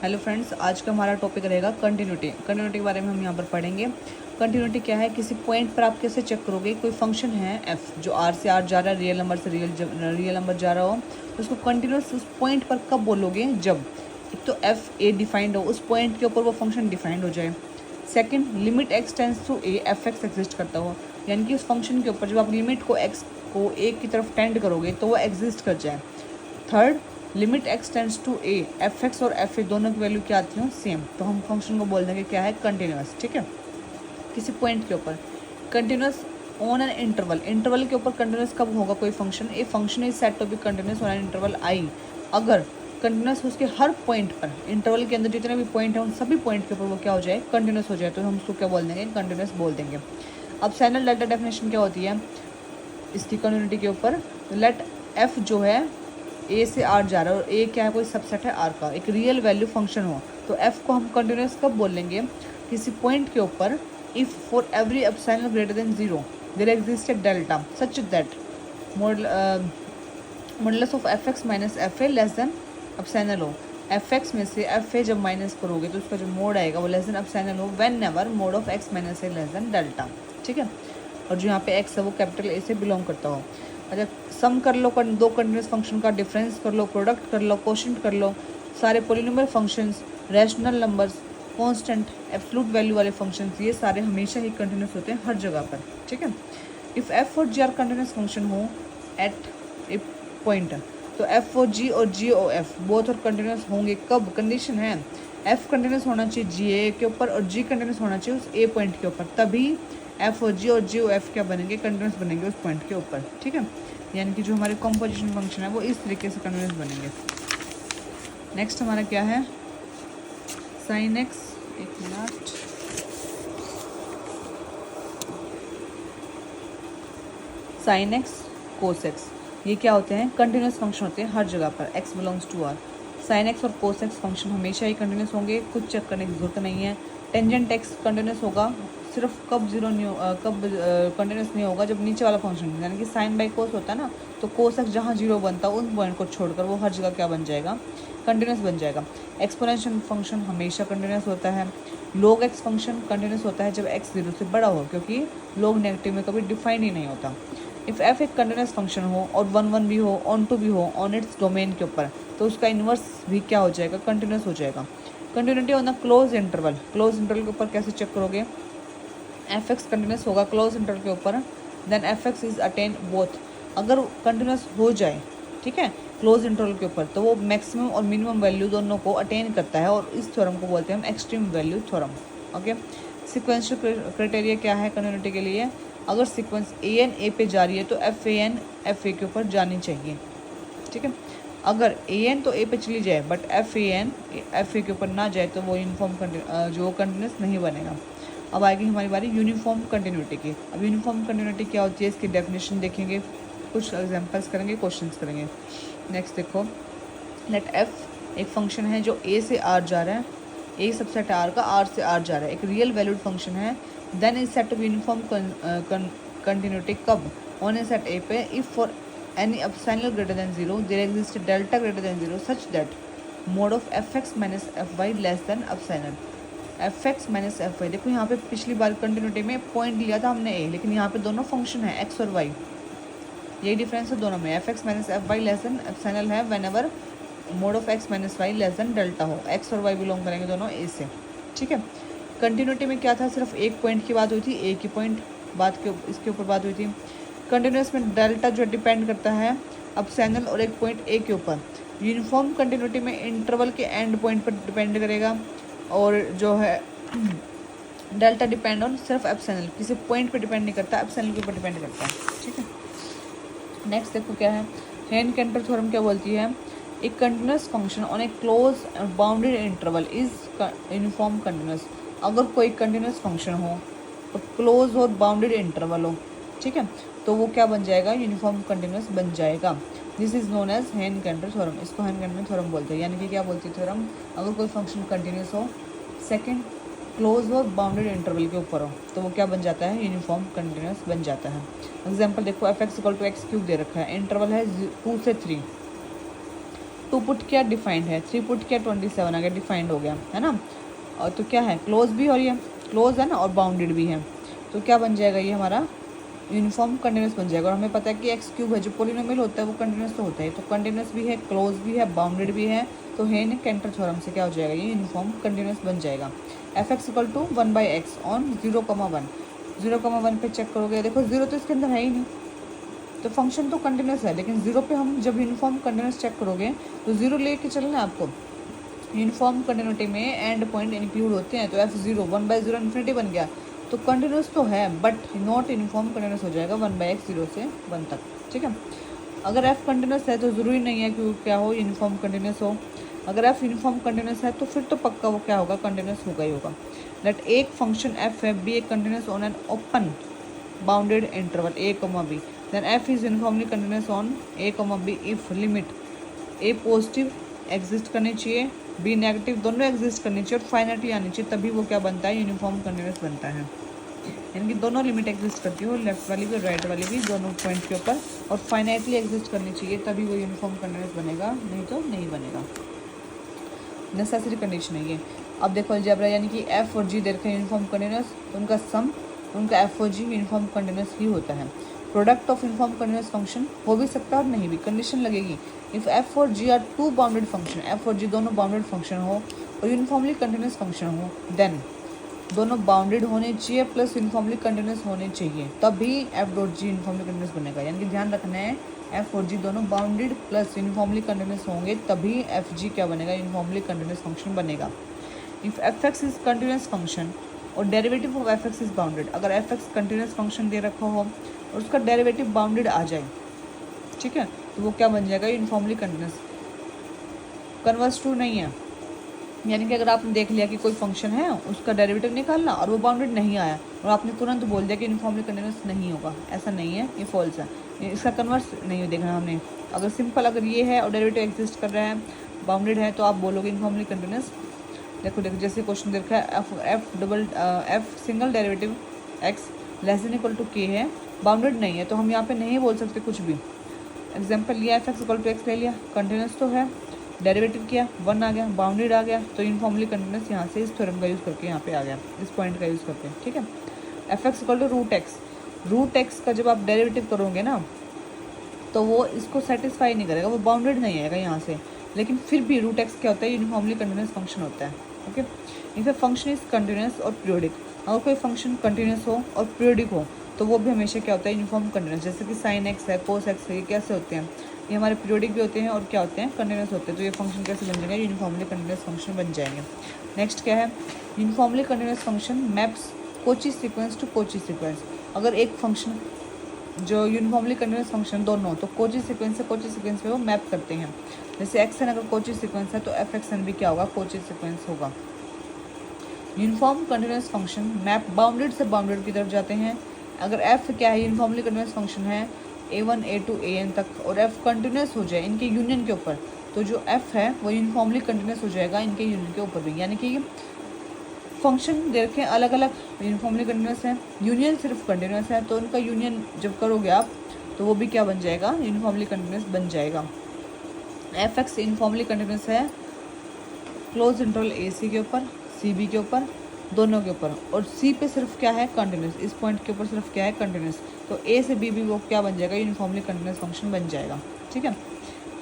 Hello friends, आज का हमारा टॉपिक रहेगा कंटिन्यूटी। कंटिन्यूटी के बारे में हम यहाँ पर पढ़ेंगे। कंटिन्यूटी क्या है, किसी पॉइंट पर आप कैसे चेक करोगे। कोई फंक्शन है एफ जो आर से आर जा रहा है, रियल नंबर से रियल नंबर जा रहा हो, तो उसको कंटिन्यूस उस पॉइंट पर कब बोलोगे, जब एक तो एफ ए डिफाइंड हो, उस पॉइंट के ऊपर वो फंक्शन डिफाइंड हो जाए। Second, limit x tends to a, f x exist करता हो, यानी कि उस फंक्शन के ऊपर जब आप लिमिट को एक्स को ए की तरफ टेंड करोगे तो वो एग्जिस्ट कर जाए। Third, limit x tends to a, f x और एफ ए दोनों की वैल्यू क्या आती हो, सेम, तो हम फंक्शन को बोल देंगे क्या है, कंटिन्यूस। ठीक है, किसी पॉइंट के ऊपर continuous on an interval. Interval के ऊपर कंटिन्यूस कब होगा कोई function, a function is said to be continuous on an interval I, अगर कंटिन्यूस उसके हर पॉइंट पर, इंटरवल के अंदर जितने भी पॉइंट है उन सभी पॉइंट के ऊपर वो क्या हो जाए, कंटिन्यूस हो जाए, तो हम उसको क्या बोल देंगे, कंटिन्यूस बोल देंगे। अब सैनल डेल्टा डेफिनेशन क्या होती है इसकी कंटिन्यूटी के ऊपर, लेट एफ जो है ए से आर जा रहा है और ए क्या है, कोई सबसेट है आर का, एक रियल वैल्यू फंक्शन हो, तो एफ को हम कंटिन्यूस कब बोलेंगे, किसी पॉइंट के ऊपर if for every epsilon greater than 0 there exist a delta such that modulus of F x minus f a less than epsilon हो। एफ एक्स में से एफ ए जब माइनस करोगे तो उसका जो मोड आएगा वो लेस देन एप्सिलॉन हो when never mode of x minus A less than delta. ठीक है, और जो यहाँ पे एक्स है वो कैपिटल ए से बिलोंग करता हो। अच्छा, सम कर लो, दो कंटिन्यूस फंक्शन का डिफरेंस कर लो, प्रोडक्ट कर लो, कोशेंट कर लो, सारे polynomial functions, rational numbers, constant, absolute value वाले फंक्शंस, ये सारे हमेशा ही कंटिन्यूस होते हैं हर जगह पर। ठीक है, इफ़ एफ और जी आर कंटिन्यूस फंक्शन हो एट ए पॉइंट, तो एफ ओ जी और जी ओ एफ बोथ और कंटिन्यूस होंगे कब, कंडीशन है एफ कंटिन्यूस होना चाहिए जी ए के ऊपर और जी कंटिन्यूस होना चाहिए उस ए पॉइंट के ऊपर, तभी एफ ओ जी और जी ओ एफ क्या बनेंगे, कंटिन्यूस बनेंगे उस पॉइंट के ऊपर। ठीक है, यानी कि जो हमारे कॉम्पोजिशन फंक्शन है वो इस तरीके से कंटिन्यूस बनेंगे। नेक्स्ट हमारा क्या है, साइन एक्स, एक minute, sine x cos x, ये क्या होते हैं, कंटिन्यूस फंक्शन होते हैं हर जगह पर, x belongs to R. Sine x और कोस एक्स फंक्शन हमेशा ही कंटिन्यूस होंगे, कुछ चेक करने की जरूरत नहीं है। टेंजेंट एक्स कंटिन्यूस होगा, सिर्फ कब जीरो नहीं कब कंटिन्यूस नहीं होगा, जब नीचे वाला फंक्शन यानी कि साइन बाई कोस होता है ना, तो कोस एक्स जहाँ जीरो बनता है उस पॉइंट को छोड़कर वो हर जगह क्या बन जाएगा, कंटिन्यूस बन जाएगा। एक्सपोनेंशियल फंक्शन हमेशा कंटिन्यूस होता है। लॉग एक्स फंक्शन कंटिन्यूस होता है जब एक्स जीरो से बड़ा हो, क्योंकि लॉग नेगेटिव में कभी डिफाइन ही नहीं होता। इफ़ एफ एक कंटिन्यूस फंक्शन हो और वन वन भी हो, ऑन टू भी हो ऑन इट्स डोमेन के ऊपर, तो उसका इन्वर्स भी क्या हो जाएगा, कंटिन्यूस हो जाएगा। Continuity on the close interval, close interval के ऊपर कैसे चेक करोगे, एफ एक्स कंटिन्यूस होगा क्लोज इंटरवल के ऊपर, then f x is attain both, अगर कंटिन्यूस हो जाए, ठीक है, क्लोज इंटरवल के ऊपर, तो वो मैक्सिमम और मिनिमम वैल्यू दोनों को अटेन करता है, और इस थ्योरम को बोलते हैं हम extreme value theorem. Okay, sequential criteria क्या है कंटिन्यूटी के लिए, अगर सीक्वेंस ए एन ए पे जा रही है तो f a and f a के ऊपर जानी चाहिए। ठीक है, अगर ए एन तो ए पे चली जाए but f a and f a के ऊपर ना जाए तो वो यूनिफॉर्म जो कंटिन्यूस नहीं बनेगा। अब आएगी हमारी बारी यूनिफॉर्म कंटिन्यूटी की। अब यूनिफॉर्म कंटिन्यूटी क्या होती है, इसकी डेफिनेशन देखेंगे, कुछ एग्जांपल्स करेंगे, क्वेश्चंस करेंगे। नेक्स्ट देखो, लेट एफ एक फंक्शन है जो ए से आर जा रहा है, ए सबसेट आर का आर से आर जा रहा है, एक रियल वैल्यूड फंक्शन है, then is said to be uniform continuity कब, ऑन ए सेट ए पे if for any epsilon greater than 0 there exist delta greater than 0 such that mod of F x minus F Y less than epsilon. F x minus F y, देखो यहाँ पे पिछली बार continuity में point लिया था हमने ए, लेकिन यहाँ पे दोनों फंक्शन है एक्स और वाई, यही डिफरेंस है दोनों में, F x minus F Y less than epsilon है whenever mod of x minus Y less than delta हो, एक्स और वाई बिलोंग करेंगे दोनों ए से। ठीक है, कंटिन्यूटी में क्या था, सिर्फ एक पॉइंट की बात हुई थी, ए की पॉइंट बात के इसके ऊपर बात हुई थी। कंटिन्यूस में डेल्टा जो डिपेंड करता है एप्सिलॉन और एक पॉइंट ए के ऊपर। यूनिफॉर्म कंटिन्यूटी में इंटरवल के एंड पॉइंट पर डिपेंड करेगा, और जो है डेल्टा डिपेंड ऑन सिर्फ एप्सिलॉन, किसी पॉइंट पर डिपेंड नहीं करता, एप्सिलॉन के ऊपर डिपेंड करता है। ठीक है, नेक्स्ट देखो क्या है, हेन-केल्टर थ्योरम क्या बोलती है, एक continuous function on A close bounded interval is uniform continuous, अगर कोई कंटिन्यूस फंक्शन हो तो क्लोज और बाउंडेड इंटरवल हो, ठीक है, तो वो क्या बन जाएगा, यूनिफॉर्म कंटिन्यूस बन जाएगा। दिस इज नोन एज हेन-केल्टर थ्योरम, इसको हेन-केल्टर थ्योरम बोलते हैं, यानी कि क्या बोलती है थ्योरम, अगर कोई फंक्शन कंटिन्यूस हो, सेकेंड क्लोज और बाउंडेड इंटरवल के ऊपर हो, तो वो क्या बन जाता है, यूनिफॉर्म कंटिन्यूस बन जाता है। एग्जाम्पल देखो, F x equal to X cube दे रखा है, इंटरवल है 2 से 3, 2 पुट किया डिफाइंड है, 3 पुट किया 27 आ गया, डिफाइंड हो गया है ना। और तो क्या है, क्लोज भी, और ये क्लोज है ना, और बाउंडेड भी है। तो क्या बन जाएगा, ये हमारा यूनिफॉर्म कंटिन्यूस बन जाएगा। और हमें पता है कि एक्स क्यूब है जो पोलिनोमियल होता है वो कंटिन्यूस तो होता है, तो कंटिन्यूस भी है, क्लोज भी है, बाउंडेड भी है। तो हेन केंटर थ्योरम से क्या हो जाएगा, ये यूनिफॉर्म कंटिन्यूस बन जाएगा। F x equal to 1/x on 0,1, 0,1 पे चेक करोगे, देखो 0 तो इसके अंदर है ही नहीं, तो फंक्शन तो कंटिन्यूस है। लेकिन 0 पे हम जब यूनिफॉर्म कंटिन्यूस चेक करोगे तो 0 लेके चलना आपको। यूनिफॉर्म कंटिन्यूटी में एंड पॉइंट इंक्लूड होते हैं, तो f0 1/0 इन्फिनिटी बन गया, तो कंटिन्यूस तो है बट नॉट यूनिफॉर्म कंटिन्यूस हो जाएगा 1/x 0 से 1 तक। ठीक है, अगर f कंटिन्यूस है तो ज़रूरी नहीं है कि क्या हो, यूनिफॉर्म कंटिन्यूस हो। अगर f यूनिफॉर्म कंटिन्यूस है तो फिर तो पक्का वो क्या होगा, कंटिन्यूस होगा ही होगा। लेट एक फंक्शन f है be a continuous on an open bounded interval a, b, then f is uniformly continuous on a, b if limit a positive exist करनी चाहिए, बी नेगेटिव, दोनों एग्जिस्ट करनी चाहिए और फाइनाइटली आनी चाहिए, तभी वो क्या बनता है, यूनिफॉर्म कंटिन्यूस बनता है। यानी कि दोनों लिमिट एग्जिस्ट करती हो, लेफ्ट वाली भी और राइट वाली भी, दोनों पॉइंट के ऊपर, और फाइनाइटली एग्जिस्ट करनी चाहिए, तभी वो यूनिफॉर्म कंटिन्यूस बनेगा, नहीं तो नहीं बनेगा। नेसेसरी कंडीशन है ये। अब देखो अलजेब्रा, यानी कि एफ और जी दे रखे हैं यूनिफॉर्म कंटिन्यूस, तो उनका सम, उनका एफ और जी यूनिफॉर्म कंटिन्यूस ही होता है। Product of uniform continuous function हो भी सकता है और नहीं भी, कंडीशन लगेगी। इफ एफ और G are two bounded function, F और जी दोनों बाउंडेड फंक्शन हो और यूनिफॉर्मली कंटिन्यूस फंक्शन हो, देन दोनों बाउंडेड होने चाहिए प्लस यूनिफॉर्मली कंटिन्यूस होने चाहिए, तभी F dot G uniformly continuous बनेगा। यानी कि ध्यान रखना है, एफ और जी दोनों बाउंडेड प्लस यूनिफॉर्मली कंटिन्यूस होंगे, तभी एफ जी क्या बनेगा, यूनिफॉर्मली कंटिन्यूस फंक्शन बनेगा। If F x is continuous function और derivative of F x is bounded, अगर एफ एक्स कंटिन्यूस फंक्शन दे रखा हो और उसका डेरिवेटिव बाउंडेड आ जाए, ठीक है, तो वो क्या बन जाएगा, यूनिफॉर्मली कंटिन्यूस। कन्वर्स ट्रू नहीं है, यानी कि अगर आपने देख लिया कि कोई फंक्शन है, उसका डेरिवेटिव निकालना और वो बाउंडेड नहीं आया और आपने तुरंत बोल दिया कि यूनिफॉर्मली कंटिन्यूस नहीं होगा, ऐसा नहीं है, ये फॉल्स है, इसका कन्वर्स नहीं देखना हमने। अगर सिंपल अगर ये है और डेरिवेटिव एग्जिस्ट कर रहा है, बाउंडेड है, तो आप बोलोगे यूनिफॉर्मली कंटिन्यूस। देखो जैसे क्वेश्चन देखा है, f single derivative x less than equal to k है, बाउंडेड नहीं है, तो हम यहाँ पे नहीं बोल सकते कुछ भी। एग्जाम्पल लिया, f x equal to x ले लिया, कंटिन्यूस तो है, डेरिवेटिव किया 1 आ गया, बाउंडेड आ गया, तो यूनिफॉर्मली कंटिन्यूस यहाँ से इस थ्योरम का यूज़ करके यहाँ पे आ गया, इस पॉइंट का यूज़ करके। ठीक है, f x equal to root x का जब आप डेरिवेटिव करोगे ना, तो वो इसको सेटिस्फाई नहीं करेगा, वो बाउंडेड नहीं आएगा यहाँ से, लेकिन फिर भी रूट एक्स क्या होता है, यूनिफॉर्मली कंटिन्यूस फंक्शन होता है। Okay, if A function is continuous और पीरियोडिक, अगर कोई फंक्शन कंटिन्यूस हो और पीरियोडिक हो तो वो भी हमेशा क्या होता है, यूनिफॉर्म कंटिन्यूस। जैसे कि साइन एक्स है, कोस एक्स है, ये कैसे होते हैं, ये हमारे पीरियोडिक भी होते हैं और क्या होते हैं, कंटिन्यूस होते हैं, तो ये फंक्शन कैसे बन जाएंगे, यूनिफॉर्मली कंटिन्यूस फंक्शन बन जाएंगे। नेक्स्ट क्या है, uniformly continuous function maps Cauchy sequence to Cauchy sequence. अगर एक फंक्शन जो यूनिफॉर्मली कंटिन्यूस फंक्शन दोनों, तो कोची सीक्वेंस से कोची सीक्वेंस पे वो मैप करते हैं। जैसे एक्स एन अगर कोची सीक्वेंस है तो एफ एक्स एन भी क्या होगा, कोची सीक्वेंस होगा। Uniform continuous function map bounded से बाउंडेड की तरफ जाते हैं। अगर एफ क्या है, यूनिफॉर्मली कंटिन्यूस फंक्शन है a1 a2 an तक, और एफ कंटिन्यूस हो जाए इनके यूनियन के ऊपर, तो जो एफ है वो यूनिफॉर्मली कंटिन्यूस हो जाएगा इनके यूनियन के ऊपर भी। यानी कि फंक्शन दे रखे अलग अलग यूनिफॉर्मली कंटिन्यूस है, यूनियन सिर्फ कंटिन्यूस है, तो उनका यूनियन जब करोगे आप तो वो भी क्या बन जाएगा, यूनिफॉर्मली कंटिन्यूस बन जाएगा। एफ एक्स यूनिफॉर्मली कंटिन्यूस है क्लोज इंटरवल ए सी के ऊपर, सी बी के ऊपर, दोनों के ऊपर, और सी पे सिर्फ क्या है, कंटिन्यूस, इस पॉइंट के ऊपर सिर्फ क्या है, कंटिन्यूस, तो ए से बी भी वो क्या बन जाएगा, यूनिफॉर्मली कंटिन्यूस फंक्शन बन जाएगा। ठीक है,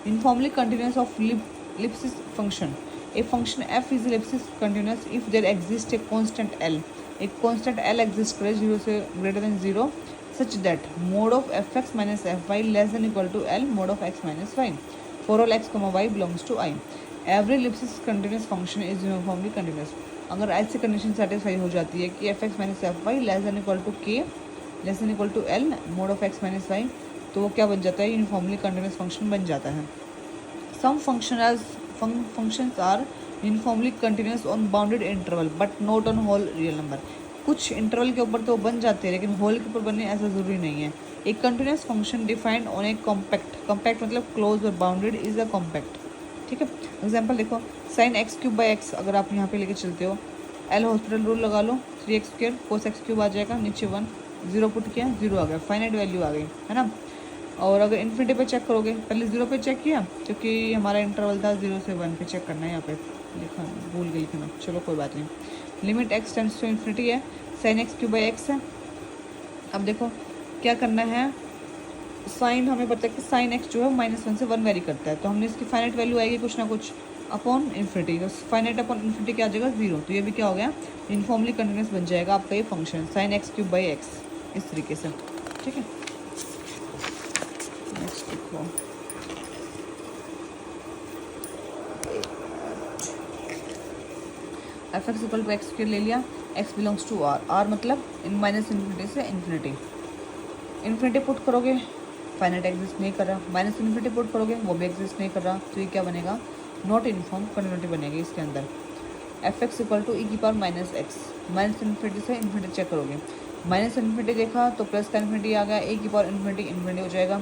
uniformly continuous of ellipsis function, a function f is ellipsis continuous if there exist a constant L, एक कॉन्स्टेंट एल एग्जिस्ट करे 0 से greater than 0 such that mod of F x minus F Y less than equal to L mod of x minus y for all x comma y belongs to I. Every ellipsis continuous function is uniformly continuous. अगर ऐसी condition satisfy हो जाती है कि F x minus F Y less than equal to K less than equal to L mod of x minus Y, तो वो क्या बन जाता है, यूनिफॉर्मली कंटिन्यूस फंक्शन बन जाता है। सम functions are uniformly continuous on bounded interval but not on whole real number। कुछ इंटरवल के ऊपर तो वो बन जाते हैं, लेकिन होल के ऊपर बनने ऐसा ज़रूरी नहीं है। एक continuous function defined on A compact मतलब क्लोज और बाउंडेड इज अ कॉम्पैक्ट। ठीक है, एग्जाम्पल देखो, sine x cube by x अगर आप यहाँ पे लेके चलते हो, एल हॉस्पिटल रूल लगा लो, 3x² कोस एक्स क्यूब आ जाएगा, नीचे 1, 0 पुट किया 0 आ गया, फाइनाइट वैल्यू आ गई, है ना। और अगर इन्फिनिटी पे चेक करोगे, पहले 0 पे चेक किया क्योंकि हमारा इंटरवल था 0 से 1 पे चेक करना है, यहाँ पे लिखा भूल गई लिखना, चलो कोई बात नहीं। Limit x tends to infinity है, sine x cube by x है। अब देखो क्या करना है, साइन हमें पता है कि साइन एक्स जो है -1 से 1 वेरी करता है, तो हमने इसकी फाइनाइट वैल्यू आएगी कुछ ना कुछ अपॉन इन्फिनिटी, तो फाइनाइट अपॉन इन्फिनिटी क्या आ जाएगा 0, तो ये भी क्या हो गया यूनिफॉर्मली कंटिन्यूस बन जाएगा आपका ये function sine x cube by x, इस तरीके से। ठीक है, नेक्स्ट देखो F x equal to x square ले लिया, x belongs to R, R मतलब इन माइनस इन्फिनिटी से इन्फिनिटी, इन्फिनिटी पुट करोगे फाइनाइट एग्जिस्ट नहीं कर रहा, माइनस इन्फिनिटी पुट करोगे वो भी एग्जिस्ट नहीं कर रहा, तो ये क्या बनेगा नॉट यूनिफॉर्म कंटिन्यूटी बनेगी इसके अंदर। एफ एक्स इक्वल टू ई की power minus x, minus infinity से इन्फिनिटी चेक करोगे, माइनस इन्फिनिटी देखा तो प्लस का इन्फिनिटी आ गया, ए की पावर इन्फिनिटी इन्फिनिटी हो जाएगा,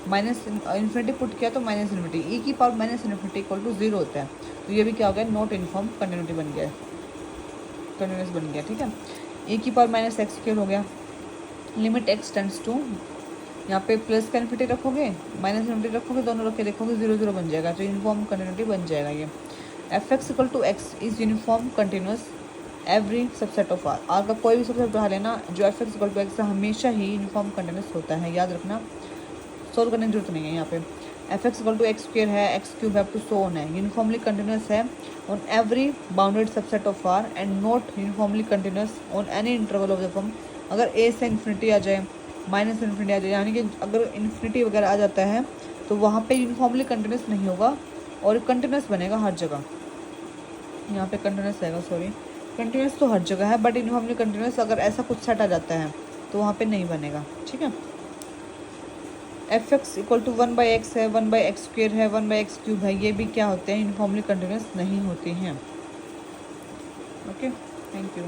माइनस इन्फिनिटी पुट किया तो माइनस इन्फिनिटी, ई की power minus infinity equal to 0 होता है, तो ये भी क्या हो गया नॉट यूनिफॉर्म कंटिन्यूटी बन गया, कंटिन्यूस बन गया। ठीक है, ए की पावर माइनस एक्स स्क्वायर हो गया, लिमिट एक्स टेंड्स टू, यहाँ पे प्लस का इन्फिनिटी रखोगे माइनस इन्फिनिटी रखोगे, दोनों रख के देखोगे 0 0 बन जाएगा, तो यूनिफॉर्म कंटिन्यूटी बन जाएगा ये। F x equal to x is uniform continuous every subset of R, R का कोई भी सबसेट उठा लेना जो f x equal to x हमेशा ही यूनिफॉर्म कंटिन्यूस होता है, याद रखना, सोल्व करने की जरूरत नहीं है। यहाँ पे f x equal to x square है, एक्स क्यूब है, टू सो ऑन है, यूनिफॉर्मली कंटिन्यूस है on every bounded subset of R and not uniformly continuous on any interval of the form. अगर ए से इन्फिनिटी आ जाए, minus infinity आ जाए, यानी कि अगर इन्फिनिटी वगैरह आ जाता है तो वहाँ पे यूनिफॉर्मली कंटिन्यूस नहीं होगा और कंटिन्यूस बनेगा हर जगह, यहाँ पे कंटिन्यूस आएगा, सॉरी कंटिन्यूस तो हर जगह है बट यूनिफॉर्मली कंटिन्यूस अगर ऐसा कुछ सेट आ जाता है तो वहाँ पे नहीं बनेगा। ठीक है, f x equal to 1 by x है, 1 बाई एक्स स्क्वेयर है, 1 बाई एक्स क्यूब है, ये भी क्या होते हैं यूनिफॉर्मली कंटिन्यूस नहीं होते हैं। Okay, thank you.